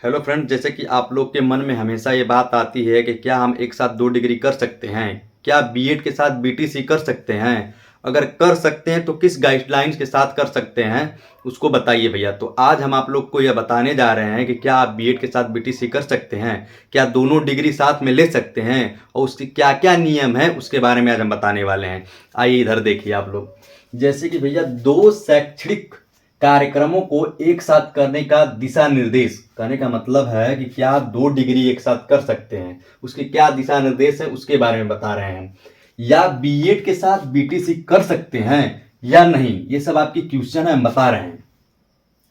Hello friend, जैसे कि आप लोग के मन में हमेशा ये बात आती है कि क्या हम एक साथ 2 डिग्री कर सकते हैं? क्या बीएड के साथ बीटीसी कर सकते हैं? अगर कर सकते हैं तो किस गाइडलाइंस के साथ कर सकते हैं, उसको बताइए भैया। तो आज हम आप लोग को यह बताने जा रहे हैं कि क्या आप बीएड के साथ बीटीसी कर सकते हैं, क्या दोनों डिग्री साथ में ले सकते हैं और उसके क्या क्या नियम है, उसके बारे में आज हम बताने वाले हैं। आइए इधर देखिए आप लोग। जैसे कि भैया, दो शैक्षणिक कार्यक्रमों को एक साथ करने का दिशा निर्देश, कहने का मतलब है कि क्या 2 डिग्री एक साथ कर सकते हैं, उसके क्या दिशा निर्देश है उसके बारे में बता रहे हैं। या बीएड के साथ बीटीसी कर सकते हैं या नहीं, ये सब आपकी क्वेश्चन है, हम बता रहे हैं।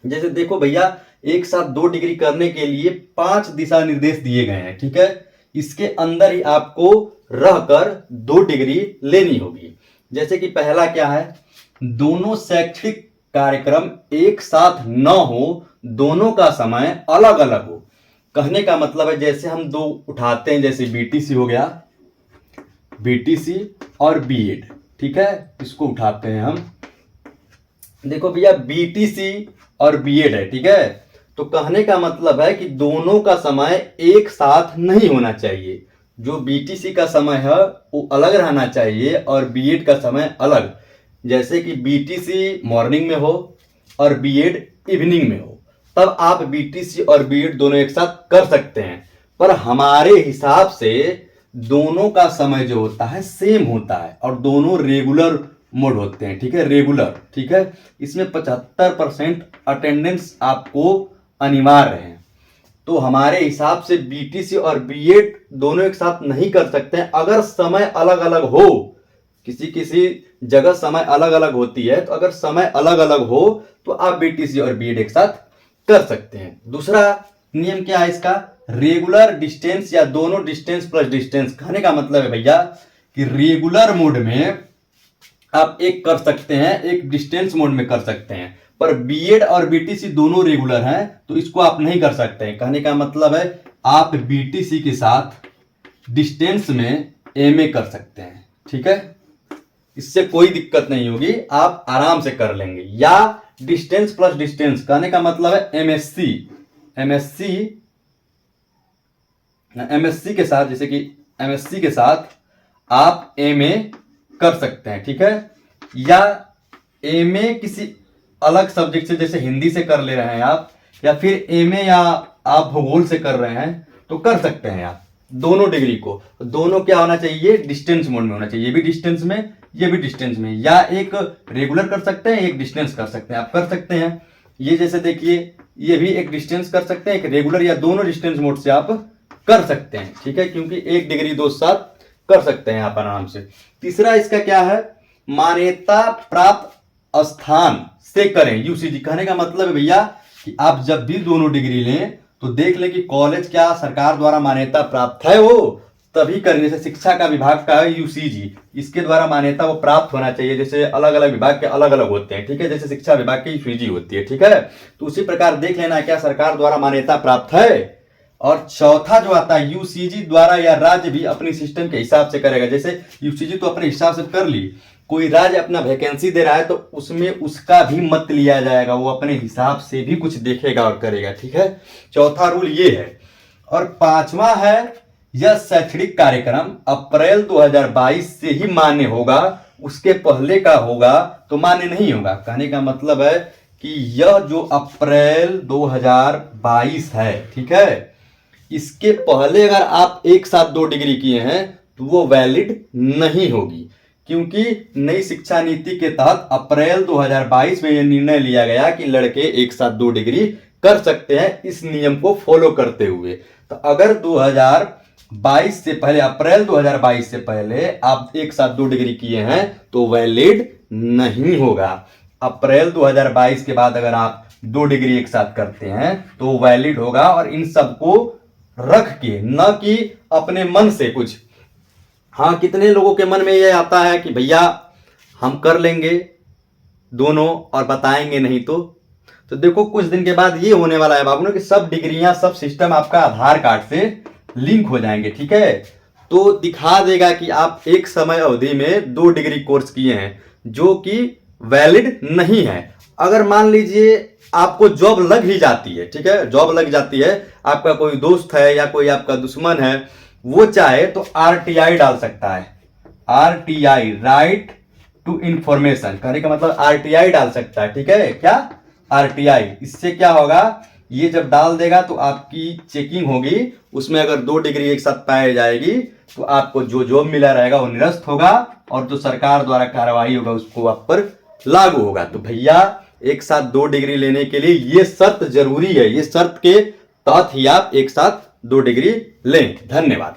जैसे देखो भैया, एक साथ 2 डिग्री करने के लिए 5 दिशा निर्देश दिए गए हैं, ठीक है। इसके अंदर ही आपको रहकर 2 डिग्री लेनी होगी। जैसे कि पहला क्या है, दोनों शैक्षिक कार्यक्रम एक साथ न हो, दोनों का समय अलग अलग हो। कहने का मतलब है, जैसे हम दो उठाते हैं, जैसे बीटीसी हो गया, बीटीसी और बीएड, ठीक है, इसको उठाते हैं हम। देखो भैया, बीटीसी और बीएड है, ठीक है। तो कहने का मतलब है कि दोनों का समय एक साथ नहीं होना चाहिए। जो बीटीसी का समय है वो अलग रहना चाहिए और बीएड का समय अलग। जैसे कि बीटीसी मॉर्निंग में हो और बीएड इवनिंग में हो, तब आप बीटीसी और बीएड दोनों एक साथ कर सकते हैं। पर हमारे हिसाब से दोनों का समय जो होता है सेम होता है और दोनों रेगुलर मोड होते हैं, ठीक है, रेगुलर, ठीक है। इसमें 75% अटेंडेंस आपको अनिवार्य है। तो हमारे हिसाब से बीटीसी और बीएड दोनों एक साथ नहीं कर सकते हैं। अगर समय अलग अलग हो, किसी किसी जगह समय अलग अलग होती है, तो अगर समय अलग अलग हो तो आप बीटीसी और बीएड एक साथ कर सकते हैं। दूसरा नियम क्या है इसका, रेगुलर डिस्टेंस या दोनों डिस्टेंस प्लस डिस्टेंस। कहने का मतलब है भैया कि रेगुलर मोड में आप एक कर सकते हैं, एक डिस्टेंस मोड में कर सकते हैं, पर बीएड और बीटीसी दोनों रेगुलर हैं तो इसको आप नहीं कर सकते हैं। कहने का मतलब है आप बीटीसी के साथ डिस्टेंस में एमए कर सकते हैं, ठीक है, इससे कोई दिक्कत नहीं होगी, आप आराम से कर लेंगे। या डिस्टेंस प्लस डिस्टेंस, कहने का मतलब है एमएससी, एमएससी एमएससी के साथ, जैसे कि एमएससी के साथ आप एमए कर सकते हैं, ठीक है। या एमए किसी अलग सब्जेक्ट से, जैसे हिंदी से कर ले रहे हैं आप, या फिर एमए या आप भूगोल से कर रहे हैं तो कर सकते हैं आप दोनों डिग्री को। दोनों क्या होना चाहिए, डिस्टेंस मोड में होना चाहिए, ये भी डिस्टेंस में, ये भी डिस्टेंस में। या एक रेगुलर कर सकते हैं, एक डिस्टेंस कर सकते हैं, आप कर सकते हैं। ये जैसे देखिए, ये भी एक डिस्टेंस कर सकते हैं, एक रेगुलर, या दोनों डिस्टेंस मोड से आप कर सकते हैं, ठीक है, क्योंकि 1 डिग्री दो साथ कर सकते हैं आप आराम से। तीसरा इसका क्या है, मान्यता प्राप्त स्थान से करें, यूसीजी। कहने का मतलब है भैया कि आप जब भी दोनों डिग्री लें तो देख लें कि कॉलेज क्या सरकार द्वारा मान्यता प्राप्त है, वो तभी करें। जैसे शिक्षा का विभाग का है यूसीजी, इसके द्वारा मान्यता वो प्राप्त होना चाहिए। जैसे अलग अलग विभाग के अलग अलग होते हैं, ठीक है, जैसे शिक्षा विभाग की यूसीजी होती है, ठीक है। तो उसी प्रकार देख लेना क्या सरकार द्वारा मान्यता प्राप्त है। और चौथा जो आता है, यूसीजी द्वारा या राज्य भी अपनी सिस्टम के हिसाब से करेगा। जैसे यूसीजी तो अपने हिसाब से कर ली, कोई राज्य अपना वैकेंसी दे रहा है तो उसमें उसका भी मत लिया जाएगा, वो अपने हिसाब से भी कुछ देखेगा और करेगा, ठीक है। चौथा रूल ये है। और पांचवा है, यह शैक्षणिक कार्यक्रम अप्रैल 2022 से ही मान्य होगा, उसके पहले का होगा तो मान्य नहीं होगा। कहने का मतलब है कि यह जो अप्रैल 2022 है, ठीक है, इसके पहले अगर आप एक साथ 2 डिग्री किए हैं तो वो वैलिड नहीं होगी, क्योंकि नई शिक्षा नीति के तहत अप्रैल 2022 में यह निर्णय लिया गया कि लड़के एक साथ 2 डिग्री कर सकते हैं, इस नियम को फॉलो करते हुए। तो अगर 2022 से पहले, अप्रैल 2022 से पहले आप एक साथ 2 डिग्री किए हैं तो वैलिड नहीं होगा। अप्रैल 2022 के बाद अगर आप 2 डिग्री एक साथ करते हैं तो वैलिड होगा। और इन सबको रख के, न कि अपने मन से कुछ। हाँ, कितने लोगों के मन में यह आता है कि भैया हम कर लेंगे दोनों और बताएंगे नहीं तो देखो कुछ दिन के बाद ये होने वाला है बाबू कि सब डिग्रियां, सब सिस्टम आपका आधार कार्ड से लिंक हो जाएंगे, ठीक है। तो दिखा देगा कि आप एक समय अवधि में 2 डिग्री कोर्स किए हैं, जो कि वैलिड नहीं है। अगर मान लीजिए आपको जॉब लग ही जाती है, ठीक है, जॉब लग जाती है, आपका कोई दोस्त है या कोई आपका दुश्मन है, वो चाहे तो आरटीआई डाल सकता है, आरटीआई, राइट टू इंफॉर्मेशन, कहने का मतलब आरटीआई डाल सकता है, ठीक है, क्या, आरटीआई। इससे क्या होगा, ये जब डाल देगा तो आपकी चेकिंग होगी, उसमें अगर 2 डिग्री एक साथ पाई जाएगी तो आपको जो जॉब मिला रहेगा वो निरस्त होगा, और जो सरकार द्वारा कार्रवाई होगा उसको आप पर लागू होगा। तो भैया एक साथ 2 डिग्री लेने के लिए ये शर्त जरूरी है, ये शर्त के तहत ही आप एक साथ 2 डिग्री लें। धन्यवाद।